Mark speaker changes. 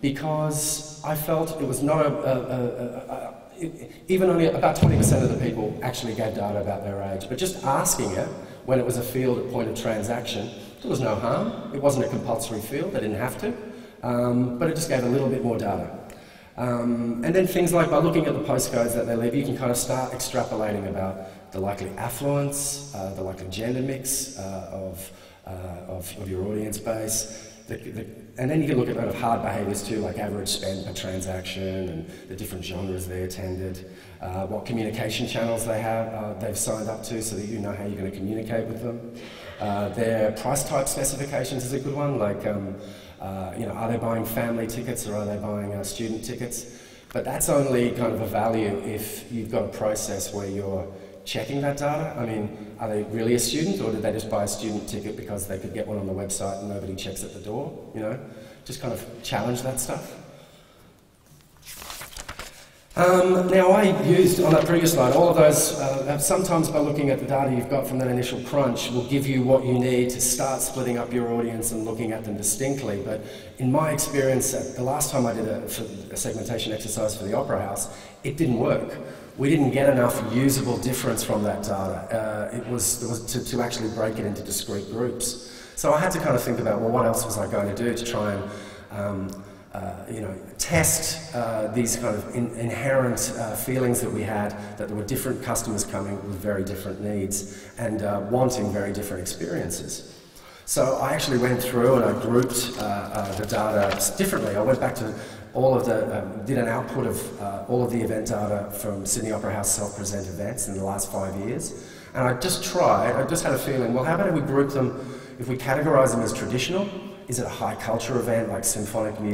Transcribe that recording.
Speaker 1: because I felt it was not even only about 20% of the people actually gave data about their age, but just asking it when it was a field at point of transaction, there was no harm. It wasn't a compulsory field, they didn't have to, but it just gave a little bit more data. And then things like by looking at the postcodes that they live, you can kind of start extrapolating about the likely affluence, the likely gender mix of your audience base. And then you can look at kind of hard behaviours too, like average spend per transaction and the different genres they attended, what communication channels they've signed up to so that you know how you're going to communicate with them. Their price type specifications is a good one, like are they buying family tickets or are they buying student tickets? But that's only kind of a value if you've got a process where you're checking that data. I mean, are they really a student, or did they just buy a student ticket because they could get one on the website and nobody checks at the door? You know, just kind of challenge that stuff. Now, I used, on that previous slide, all of those, sometimes by looking at the data you've got from that initial crunch will give you what you need to start splitting up your audience and looking at them distinctly. But in my experience, the last time I did a segmentation exercise for the Opera House, it didn't work. We didn't get enough usable difference from that data. It was to actually break it into discrete groups. So I had to kind of think about, well, what else was I going to do to try and test these kind of inherent feelings that we had, that there were different customers coming with very different needs and wanting very different experiences. So I actually went through and I grouped the data differently. I went back to all of did an output of all of the event data from Sydney Opera House self-present events in the last 5 years. And I just had a feeling, well, how about if we group them, if we categorise them as traditional? Is it a high culture event like symphonic music?